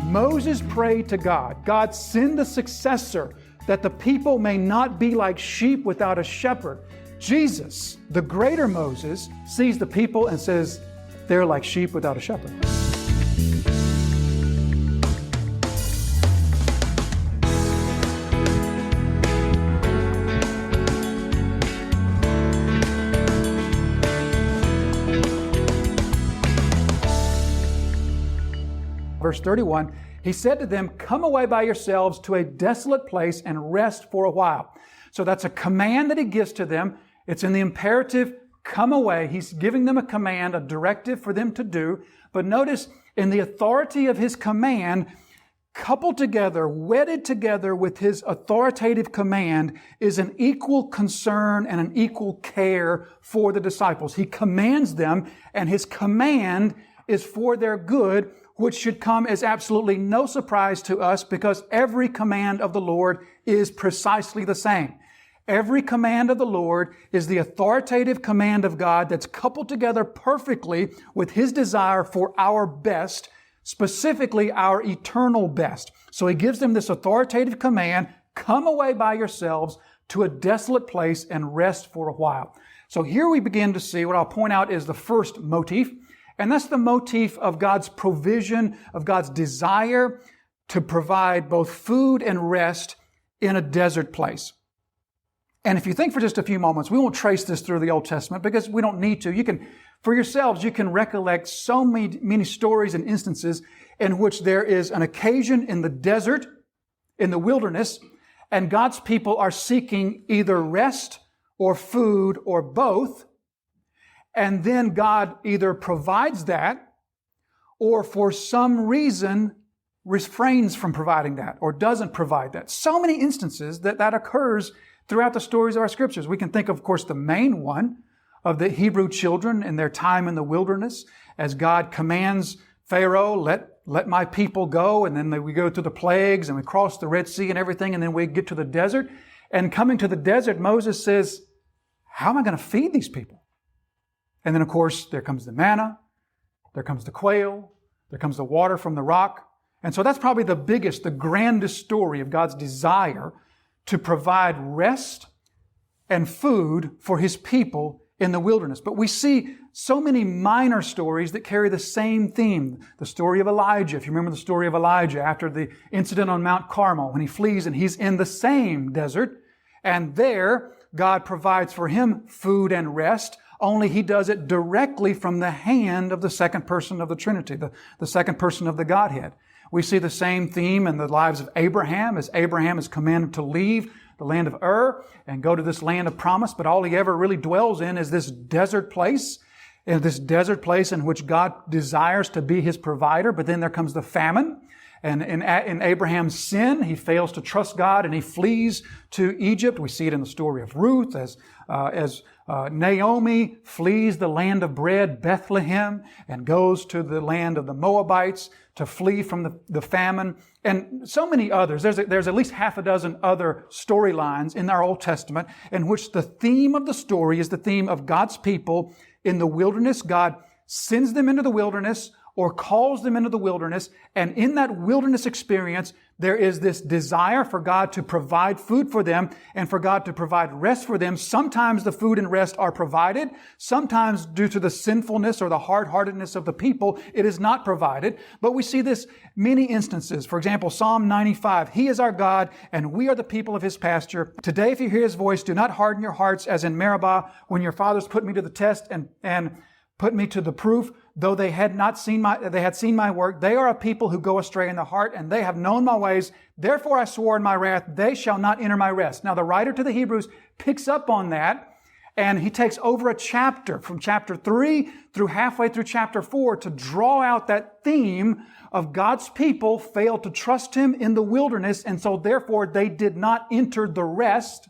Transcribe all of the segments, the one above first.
Moses prayed to God, God, send a successor that the people may not be like sheep without a shepherd. Jesus, the greater Moses, sees the people and says, they're like sheep without a shepherd. Verse 31, he said to them, come away by yourselves to a desolate place and rest for a while. So that's a command that he gives to them. It's in the imperative, come away. He's giving them a command, a directive for them to do. But notice, in the authority of his command, coupled together, wedded together with his authoritative command, is an equal concern and an equal care for the disciples. He commands them, and his command is for their good, which should come as absolutely no surprise to us because every command of the Lord is precisely the same. Every command of the Lord is the authoritative command of God that's coupled together perfectly with His desire for our best, specifically our eternal best. So He gives them this authoritative command, come away by yourselves to a desolate place and rest for a while. So here we begin to see what I'll point out is the first motif. And that's the motif of God's provision, of God's desire to provide both food and rest in a desert place. And if you think for just a few moments, we won't trace this through the Old Testament because we don't need to. You can, for yourselves, you can recollect so many stories and instances in which there is an occasion in the desert, in the wilderness, and God's people are seeking either rest or food or both. And then God either provides that or for some reason refrains from providing that or doesn't provide that. So many instances that occurs throughout the stories of our scriptures. We can think, of course, the main one of the Hebrew children in their time in the wilderness as God commands Pharaoh, let my people go. And then we go through the plagues and we cross the Red Sea and everything. And then we get to the desert. And coming to the desert, Moses says, how am I going to feed these people? And then, of course, there comes the manna, there comes the quail, there comes the water from the rock. And so that's probably the biggest, the grandest story of God's desire to provide rest and food for His people in the wilderness. But we see so many minor stories that carry the same theme. The story of Elijah, if you remember the story of Elijah after the incident on Mount Carmel, when he flees and he's in the same desert, and there God provides for him food and rest, only He does it directly from the hand of the second person of the Trinity, the second person of the Godhead. We see the same theme in the lives of Abraham, as Abraham is commanded to leave the land of Ur and go to this land of promise, but all he ever really dwells in is this desert place, in which God desires to be his provider, but then there comes the famine. And in Abraham's sin, he fails to trust God and he flees to Egypt. We see it in the story of Ruth as Naomi flees the land of bread, Bethlehem, and goes to the land of the Moabites to flee from the famine. And so many others. There's at least half a dozen other storylines in our Old Testament in which the theme of the story is the theme of God's people in the wilderness. God sends them into the wilderness or calls them into the wilderness. And in that wilderness experience, there is this desire for God to provide food for them and for God to provide rest for them. Sometimes the food and rest are provided. Sometimes due to the sinfulness or the hard-heartedness of the people, it is not provided. But we see this many instances. For example, Psalm 95, He is our God and we are the people of His pasture. Today, if you hear His voice, do not harden your hearts as in Meribah when your fathers put me to the test and put me to the proof, though they had seen my work. They are a people who go astray in the heart, and they have known my ways. Therefore I swore in my wrath, they shall not enter my rest. Now the writer to the Hebrews picks up on that, and he takes over a chapter from chapter 3 through halfway through chapter 4 to draw out that theme of God's people failed to trust Him in the wilderness, and so therefore they did not enter the rest.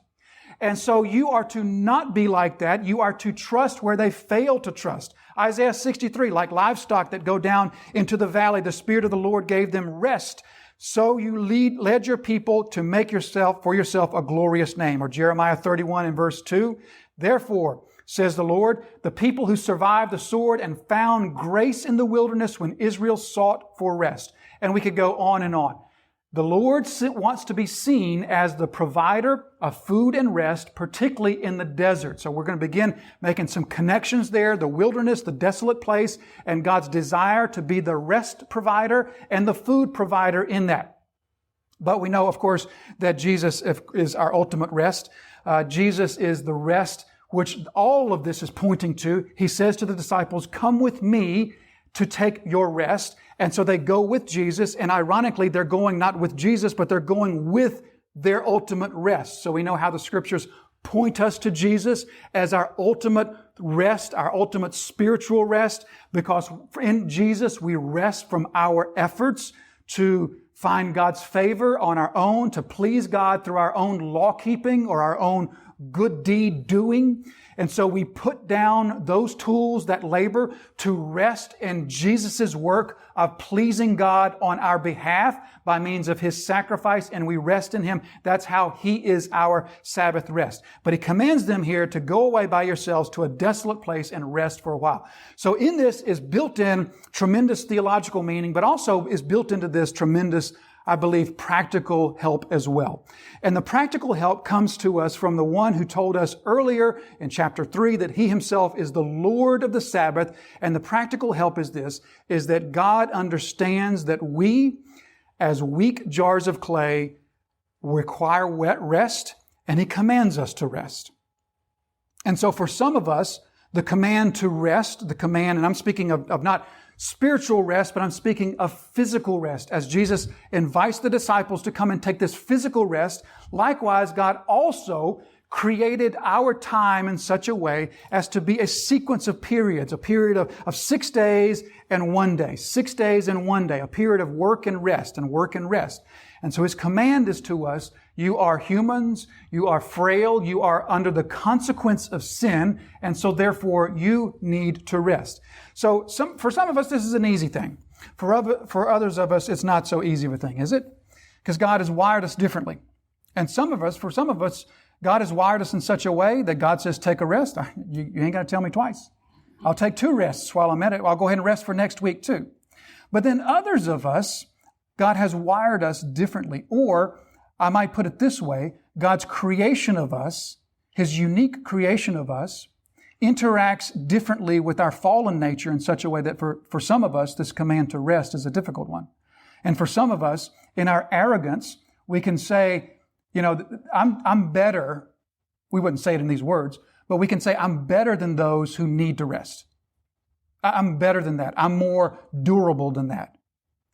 And so you are to not be like that. You are to trust where they fail to trust. Isaiah 63, like livestock that go down into the valley, the Spirit of the Lord gave them rest. So you led your people to make for yourself a glorious name. Or Jeremiah 31 and verse 2. Therefore, says the Lord, the people who survived the sword and found grace in the wilderness when Israel sought for rest. And we could go on and on. The Lord wants to be seen as the provider of food and rest, particularly in the desert. So we're going to begin making some connections there, the wilderness, the desolate place, and God's desire to be the rest provider and the food provider in that. But we know, of course, that Jesus is our ultimate rest. Jesus is the rest which all of this is pointing to. He says to the disciples, come with me to take your rest. And so they go with Jesus, and ironically, they're going not with Jesus, but they're going with their ultimate rest. So we know how the Scriptures point us to Jesus as our ultimate rest, our ultimate spiritual rest, because in Jesus we rest from our efforts to find God's favor on our own, to please God through our own law keeping or our own good deed doing. And so we put down those tools, that labor, to rest in Jesus' work of pleasing God on our behalf by means of His sacrifice, and we rest in Him. That's how He is our Sabbath rest. But He commands them here to go away by yourselves to a desolate place and rest for a while. So in this is built in tremendous theological meaning, but also is built into this tremendous, I believe, practical help as well. And the practical help comes to us from the one who told us earlier in chapter 3 that He Himself is the Lord of the Sabbath. And the practical help is this, is that God understands that we, as weak jars of clay, require rest, and He commands us to rest. And so for some of us, the command to rest, and I'm speaking of not spiritual rest, but I'm speaking of physical rest. As Jesus invites the disciples to come and take this physical rest, likewise, God also created our time in such a way as to be a sequence of periods, a period of 6 days and 1 day, 6 days and 1 day, a period of work and rest and work and rest. And so His command is to us, you are humans, you are frail, you are under the consequence of sin, and so therefore you need to rest. So for some of us, this is an easy thing. For others of us, it's not so easy of a thing, is it? Because God has wired us differently. And for some of us, God has wired us in such a way that God says, take a rest. You ain't got to tell me twice. I'll take 2 rests while I'm at it. I'll go ahead and rest for next week too. But then others of us, God has wired us differently. Or I might put it this way, God's creation of us, His unique creation of us, interacts differently with our fallen nature in such a way that for some of us, this command to rest is a difficult one. And for some of us, in our arrogance, we can say, I'm better. We wouldn't say it in these words, but we can say, I'm better than those who need to rest. I'm better than that. I'm more durable than that.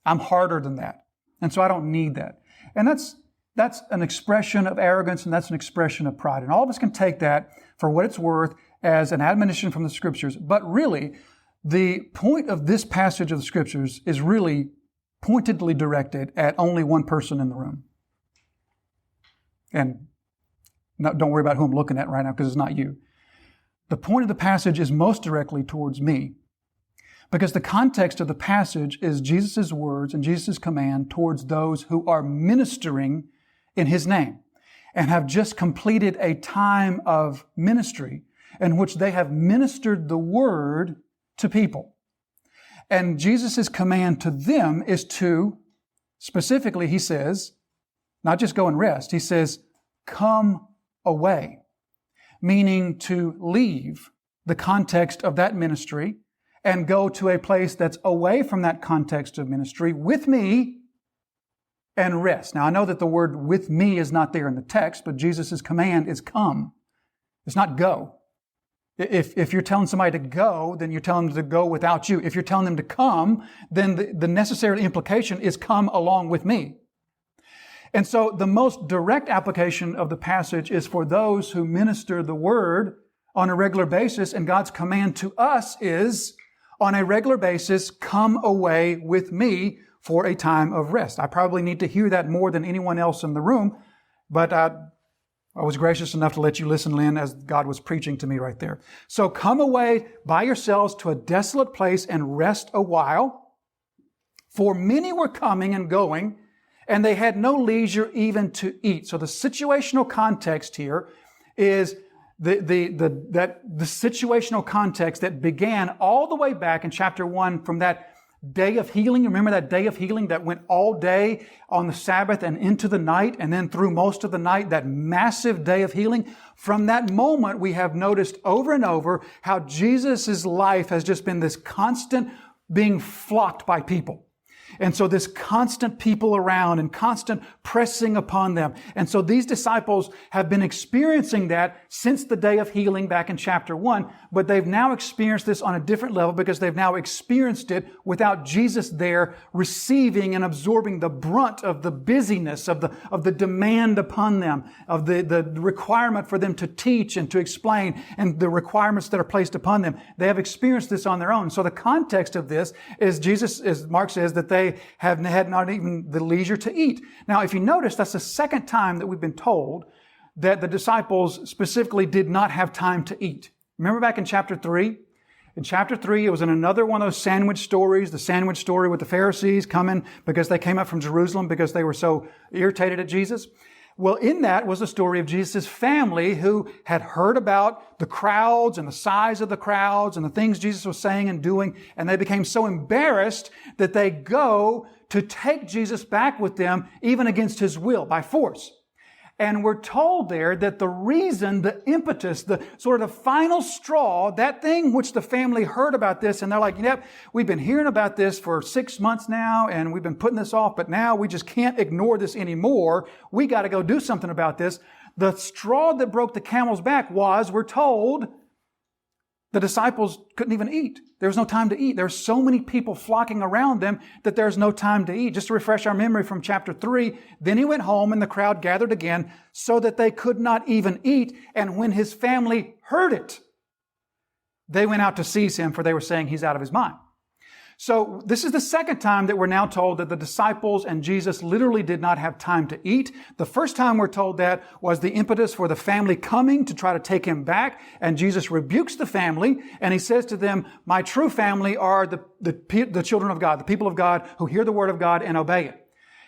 I'm harder than that. And so I don't need that. And that's an expression of arrogance, and that's an expression of pride. And all of us can take that for what it's worth as an admonition from the Scriptures. But really, the point of this passage of the Scriptures is really pointedly directed at only one person in the room. And don't worry about who I'm looking at right now, because it's not you. The point of the passage is most directly towards me, because the context of the passage is Jesus' words and Jesus' command towards those who are ministering in His name and have just completed a time of ministry in which they have ministered the word to people. And Jesus' command to them is to, specifically, He says, not just go and rest. He says, come away, meaning to leave the context of that ministry and go to a place that's away from that context of ministry with me and rest. Now, I know that the word with me is not there in the text, but Jesus' command is come. It's not go. If you're telling somebody to go, then you're telling them to go without you. If you're telling them to come, then the necessary implication is come along with me. And so the most direct application of the passage is for those who minister the word on a regular basis, and God's command to us is, on a regular basis, come away with me for a time of rest. I probably need to hear that more than anyone else in the room, but I was gracious enough to let you listen, Lynn, as God was preaching to me right there. So come away by yourselves to a desolate place and rest a while, for many were coming and going, and they had no leisure even to eat. So the situational context here is the situational context that began all the way back in chapter 1 from that day of healing. Remember that day of healing that went all day on the Sabbath and into the night, and then through most of the night, that massive day of healing. From that moment, we have noticed over and over how Jesus' life has just been this constant being flocked by people. And so this constant people around and constant pressing upon them. And so these disciples have been experiencing that since the day of healing back in chapter 1, but they've now experienced this on a different level because they've now experienced it without Jesus there receiving and absorbing the brunt of the busyness, of the demand upon them, of the requirement for them to teach and to explain, and the requirements that are placed upon them. They have experienced this on their own. So the context of this is Jesus, as Mark says, that they have had not even the leisure to eat. Now, if you notice, that's the second time that we've been told that the disciples specifically did not have time to eat. Remember back in chapter 3? In chapter 3, it was in another one of those sandwich stories, the sandwich story with the Pharisees coming because they came up from Jerusalem because they were so irritated at Jesus. Well, in that was the story of Jesus' family who had heard about the crowds and the size of the crowds and the things Jesus was saying and doing, and they became so embarrassed that they go to take Jesus back with them, even against his will, by force. And we're told there that the reason, the impetus, the sort of the final straw, that thing which the family heard about this, and they're like, yep, we've been hearing about this for 6 months now, and we've been putting this off, but now we just can't ignore this anymore. We got to go do something about this. The straw that broke the camel's back was, we're told, the disciples couldn't even eat. There was no time to eat. There were so many people flocking around them that there's no time to eat. Just to refresh our memory from chapter 3, then he went home and the crowd gathered again so that they could not even eat. And when his family heard it, they went out to seize him, for they were saying he's out of his mind. So this is the second time that we're now told that the disciples and Jesus literally did not have time to eat. The first time we're told that was the impetus for the family coming to try to take him back. And Jesus rebukes the family and he says to them, my true family are the children of God, the people of God who hear the word of God and obey it.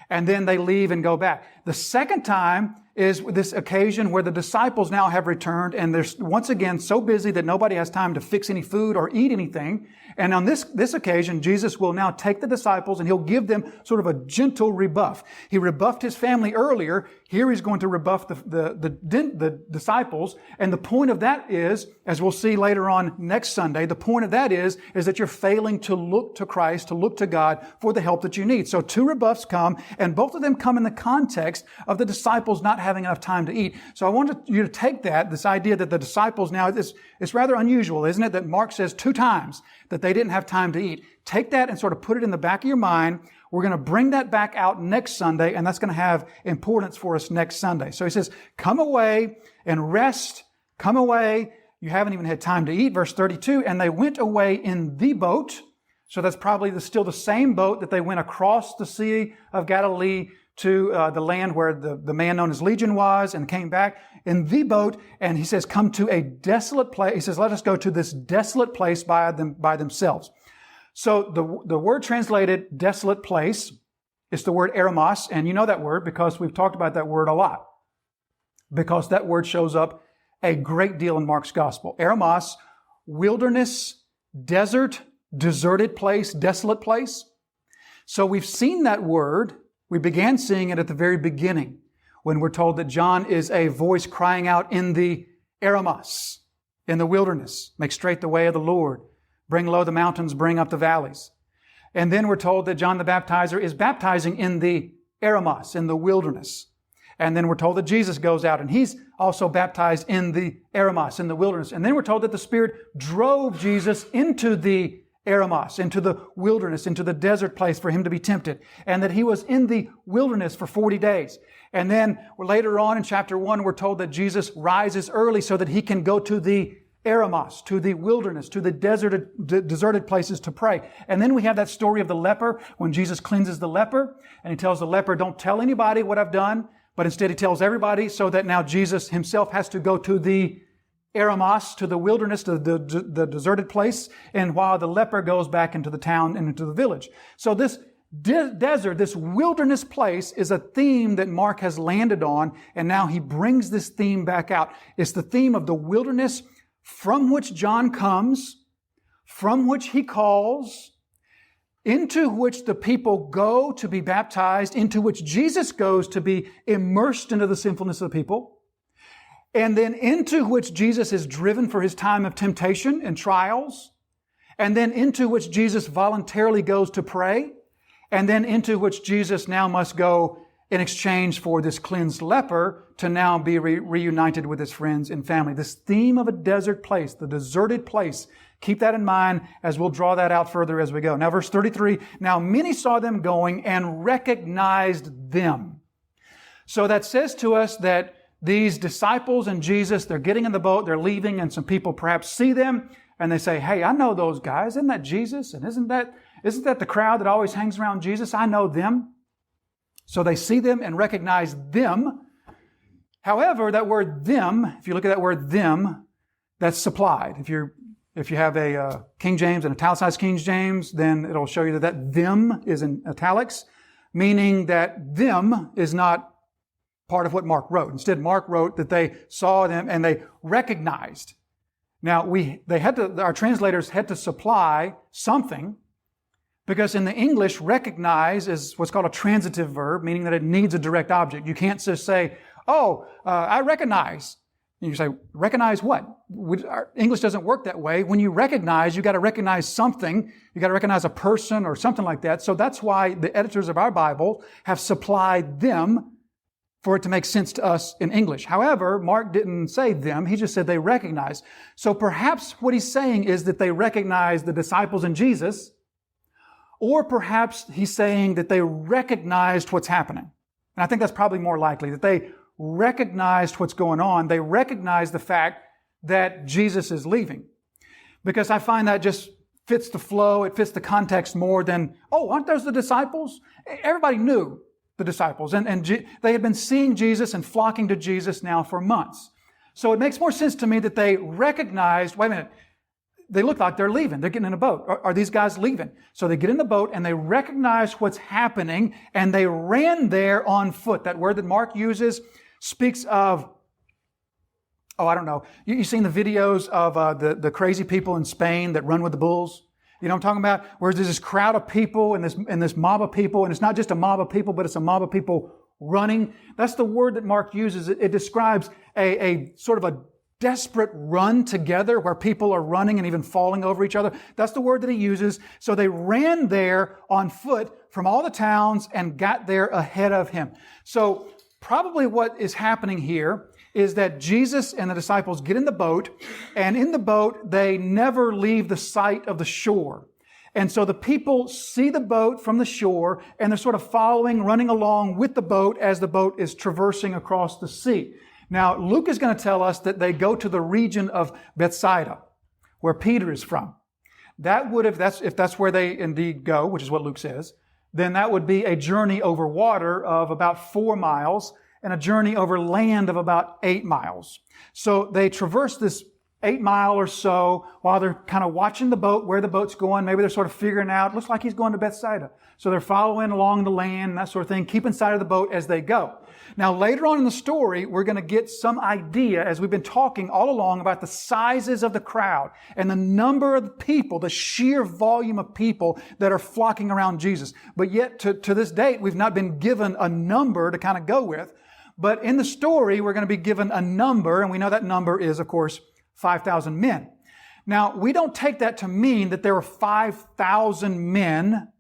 And then they leave and go back. The second time is this occasion where the disciples now have returned and they're once again so busy that nobody has time to fix any food or eat anything. And on this occasion, Jesus will now take the disciples and he'll give them sort of a gentle rebuff. He rebuffed his family earlier. Here he's going to rebuff the disciples. And the point of that is, as we'll see later on next Sunday, the point of that is that you're failing to look to Christ, to look to God for the help that you need. So 2 rebuffs come, and both of them come in the context of the disciples not having enough time to eat. So I wanted you to take this idea that the disciples now, it's rather unusual, isn't it, that Mark says 2 times that they didn't have time to eat. Take that and sort of put it in the back of your mind. We're going to bring that back out next Sunday, and that's going to have importance for us next Sunday. So he says, come away and rest. Come away. You haven't even had time to eat. Verse 32, and they went away in the boat. So that's probably still the same boat that they went across the Sea of Galilee to the land where the man known as Legion was, and came back in the boat. And he says, come to a desolate place. He says, let us go to this desolate place by themselves. So the word translated desolate place is the word eremos. And you know that word because we've talked about that word a lot. Because that word shows up a great deal in Mark's gospel. Eremos, wilderness, desert, deserted place, desolate place. So we've seen that word. We began seeing it at the very beginning when we're told that John is a voice crying out in the eremos, in the wilderness. Make straight the way of the Lord. Bring low the mountains, bring up the valleys. And then we're told that John the Baptizer is baptizing in the eremos, in the wilderness. And then we're told that Jesus goes out and he's also baptized in the eremos, in the wilderness. And then we're told that the Spirit drove Jesus into the eremos, into the wilderness, into the desert place for him to be tempted. And that he was in the wilderness for 40 days. And then later on in chapter 1, we're told that Jesus rises early so that he can go to the eremos, to the wilderness, to the deserted places to pray. And then we have that story of the leper when Jesus cleanses the leper and he tells the leper, don't tell anybody what I've done, but instead he tells everybody, so that now Jesus himself has to go to the eremos, to the wilderness, to the deserted place, and while the leper goes back into the town and into the village. So this desert, this wilderness place, is a theme that Mark has landed on, and now he brings this theme back out. It's the theme of the wilderness from which John comes, from which he calls, into which the people go to be baptized, into which Jesus goes to be immersed into the sinfulness of the people, and then into which Jesus is driven for his time of temptation and trials, and then into which Jesus voluntarily goes to pray, and then into which Jesus now must go in exchange for this cleansed leper to now be reunited with his friends and family. This theme of a desert place, the deserted place, keep that in mind as we'll draw that out further as we go. Now, verse 33, now many saw them going and recognized them. So that says to us that these disciples and Jesus, they're getting in the boat, they're leaving, and some people perhaps see them, and they say, hey, I know those guys. Isn't that Jesus? And isn't that the crowd that always hangs around Jesus? I know them. So they see them and recognize them. However, that word them, if you look at that word them, that's supplied. If you have a King James, an italicized King James, then it'll show you that them is in italics, meaning that them is not part of what Mark wrote. Instead, Mark wrote that they saw them and they recognized. Now, our translators had to supply something, because in the English, recognize is what's called a transitive verb, meaning that it needs a direct object. You can't just say, I recognize. And you say, recognize what? Our English doesn't work that way. When you recognize, you got to recognize something. You got to recognize a person or something like that. So that's why the editors of our Bible have supplied them for it to make sense to us in English. However, Mark didn't say them. He just said they recognize. So perhaps what he's saying is that they recognize the disciples and Jesus, or perhaps he's saying that they recognized what's happening. And I think that's probably more likely, that they recognized what's going on. They recognized the fact that Jesus is leaving. Because I find that just fits the flow, it fits the context more than, aren't those the disciples? Everybody knew the disciples, and they had been seeing Jesus and flocking to Jesus now for months. So it makes more sense to me that they recognized, wait a minute, they look like they're leaving. They're getting in a boat. Are these guys leaving? So they get in the boat and they recognize what's happening and they ran there on foot. That word that Mark uses speaks of, I don't know. You've seen the videos of the crazy people in Spain that run with the bulls? You know what I'm talking about? Where there's this crowd of people and this mob of people, and it's not just a mob of people, but it's a mob of people running. That's the word that Mark uses. It describes a sort of a desperate run together where people are running and even falling over each other. That's the word that he uses. So they ran there on foot from all the towns and got there ahead of him. So probably what is happening here is that Jesus and the disciples get in the boat, and in the boat they never leave the sight of the shore. And so the people see the boat from the shore and they're sort of following, running along with the boat as the boat is traversing across the sea. Now, Luke is going to tell us that they go to the region of Bethsaida, where Peter is from. If that's where they indeed go, which is what Luke says, then that would be a journey over water of about 4 miles and a journey over land of about 8 miles. So they traverse this 8 mile or so while they're kind of watching the boat, where the boat's going. Maybe they're sort of figuring out, looks like he's going to Bethsaida. So they're following along the land and that sort of thing, keeping sight of the boat as they go. Now, later on in the story, we're going to get some idea, as we've been talking all along, about the sizes of the crowd and the number of the people, the sheer volume of people that are flocking around Jesus. But yet, to this date, we've not been given a number to kind of go with. But in the story, we're going to be given a number, and we know that number is, of course, 5,000 men. Now, we don't take that to mean that there were 5,000 men,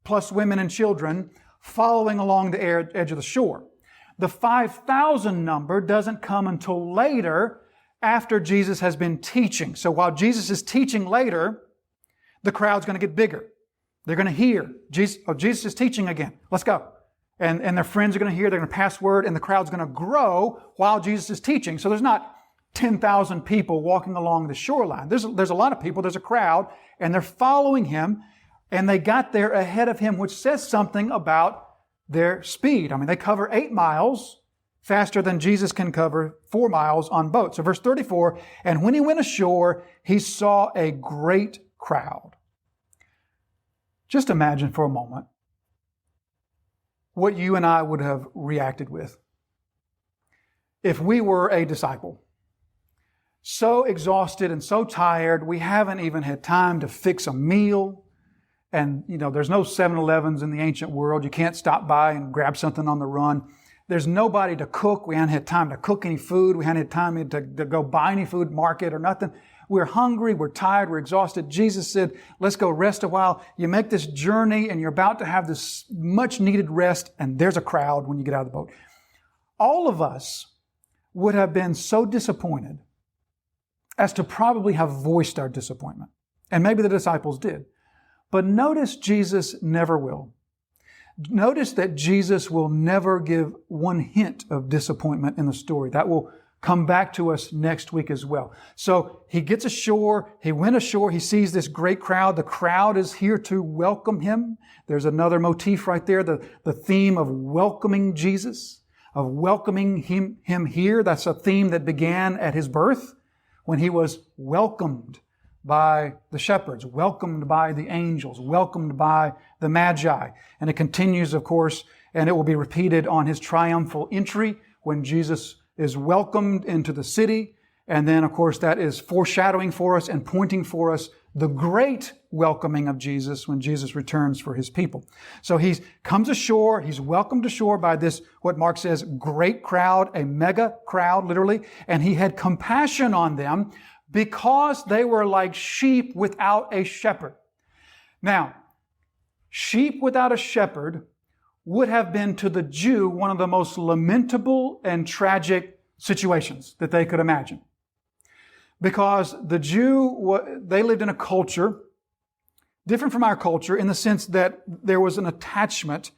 plus women and children, following along the edge of the shore. The 5,000 number doesn't come until later, after Jesus has been teaching. So while Jesus is teaching later, the crowd's going to get bigger. They're going to hear, Jesus is teaching again. Let's go. And their friends are going to hear, they're going to pass word, and the crowd's going to grow while Jesus is teaching. So there's not 10,000 people walking along the shoreline. There's a lot of people, there's a crowd, and they're following him, and they got there ahead of him, which says something about their speed. I mean, they cover 8 miles faster than Jesus can cover 4 miles on boat. So verse 34, and when he went ashore, he saw a great crowd. Just imagine for a moment what you and I would have reacted with if we were a disciple. So exhausted and so tired, we haven't even had time to fix a meal. And, there's no 7-Elevens in the ancient world. You can't stop by and grab something on the run. There's nobody to cook. We hadn't had time to cook any food. We hadn't had time to go buy any food, market or nothing. We're hungry. We're tired. We're exhausted. Jesus said, let's go rest a while. You make this journey and you're about to have this much needed rest, and there's a crowd when you get out of the boat. All of us would have been so disappointed as to probably have voiced our disappointment. And maybe the disciples did. But notice Jesus never will. Notice that Jesus will never give one hint of disappointment in the story. That will come back to us next week as well. So he gets ashore. He went ashore. He sees this great crowd. The crowd is here to welcome him. There's another motif right there, the theme of welcoming Jesus, of welcoming him here. That's a theme that began at his birth when he was welcomed by the shepherds, welcomed by the angels, welcomed by the magi. And it continues, of course, and it will be repeated on his triumphal entry when Jesus is welcomed into the city. And then, of course, that is foreshadowing for us and pointing for us the great welcoming of Jesus when Jesus returns for his people. So he comes ashore, he's welcomed ashore by this, what Mark says, great crowd, a mega crowd, literally, and he had compassion on them because they were like sheep without a shepherd. Now, sheep without a shepherd would have been to the Jew one of the most lamentable and tragic situations that they could imagine. Because the Jew, they lived in a culture different from our culture in the sense that there was an attachment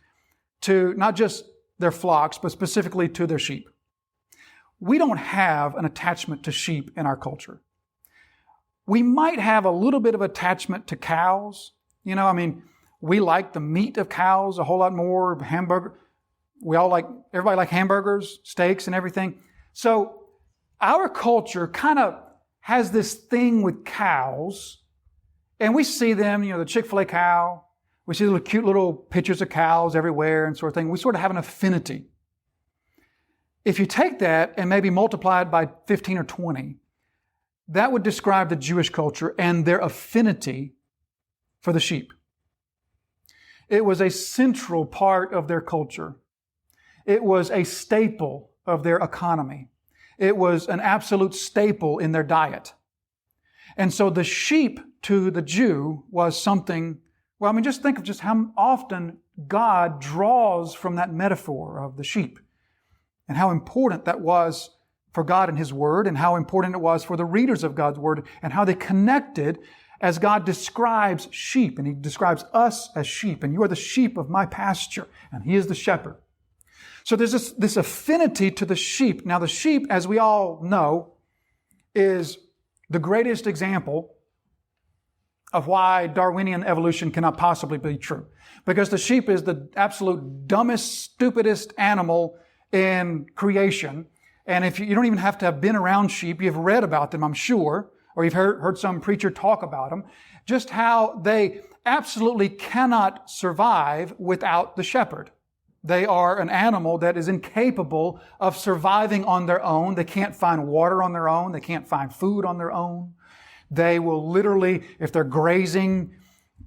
to not just their flocks, but specifically to their sheep. We don't have an attachment to sheep in our culture. We might have a little bit of attachment to cows. We like the meat of cows a whole lot more. Hamburger. Everybody like hamburgers, steaks and everything. So our culture kind of has this thing with cows, and we see them, the Chick-fil-A cow. We see little cute little pictures of cows everywhere and sort of thing. We sort of have an affinity. If you take that and maybe multiply it by 15 or 20, that would describe the Jewish culture and their affinity for the sheep. It was a central part of their culture. It was a staple of their economy. It was an absolute staple in their diet. And so the sheep to the Jew was something, just think of just how often God draws from that metaphor of the sheep and how important that was for God and His Word, and how important it was for the readers of God's Word, and how they connected as God describes sheep, and He describes us as sheep, and you are the sheep of my pasture, and He is the shepherd. So there's this affinity to the sheep. Now the sheep, as we all know, is the greatest example of why Darwinian evolution cannot possibly be true. Because the sheep is the absolute dumbest, stupidest animal in creation. And if you don't even have to have been around sheep, you've read about them, I'm sure, or you've heard some preacher talk about them, just how they absolutely cannot survive without the shepherd. They are an animal that is incapable of surviving on their own. They can't find water on their own. They can't find food on their own. They will literally, if they're grazing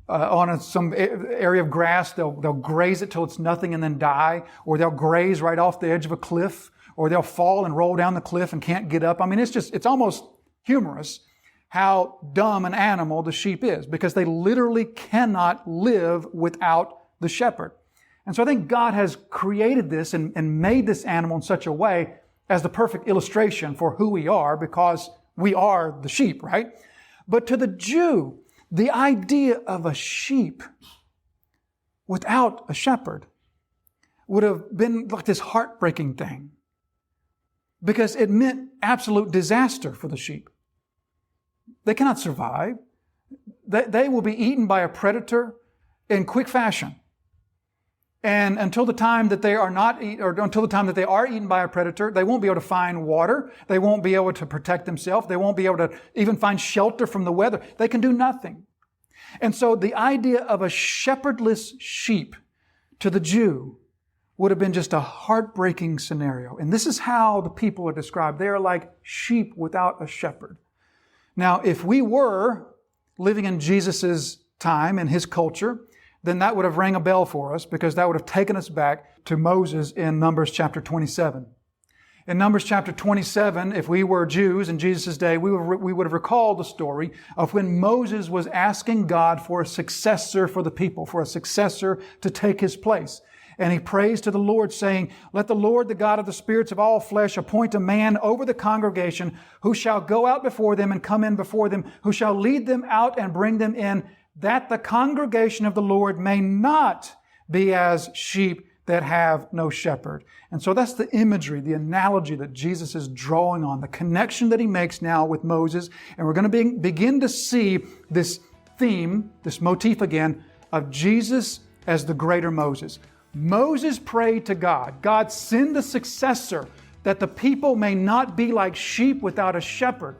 on some area of grass, they'll graze it till it's nothing and then die, or they'll graze right off the edge of a cliff, or they'll fall and roll down the cliff and can't get up. It's almost humorous how dumb an animal the sheep is, because they literally cannot live without the shepherd. And so I think God has created this and made this animal in such a way as the perfect illustration for who we are, because we are the sheep, right? But to the Jew, the idea of a sheep without a shepherd would have been like this heartbreaking thing, because it meant absolute disaster for the sheep. They cannot survive. They will be eaten by a predator in quick fashion. And until the time that they are until the time that they are eaten by a predator, they won't be able to find water. They won't be able to protect themselves. They won't be able to even find shelter from the weather. They can do nothing. And so the idea of a shepherdless sheep to the Jew would have been just a heartbreaking scenario. And this is how the people are described. They are like sheep without a shepherd. Now, if we were living in Jesus' time and his culture, then that would have rang a bell for us, because that would have taken us back to Moses in Numbers chapter 27. In Numbers chapter 27, if we were Jews in Jesus' day, we would have recalled the story of when Moses was asking God for a successor for the people, for a successor to take his place. And he prays to the Lord, saying, "Let the Lord, the God of the spirits of all flesh, appoint a man over the congregation who shall go out before them and come in before them, who shall lead them out and bring them in, that the congregation of the Lord may not be as sheep that have no shepherd." And so that's the imagery, the analogy that Jesus is drawing on, the connection that he makes now with Moses. And we're going to begin to see this theme, this motif again, of Jesus as the greater Moses. Moses prayed to God, "God, send a successor that the people may not be like sheep without a shepherd."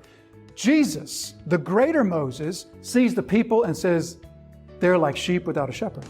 Jesus, the greater Moses, sees the people and says, they're like sheep without a shepherd.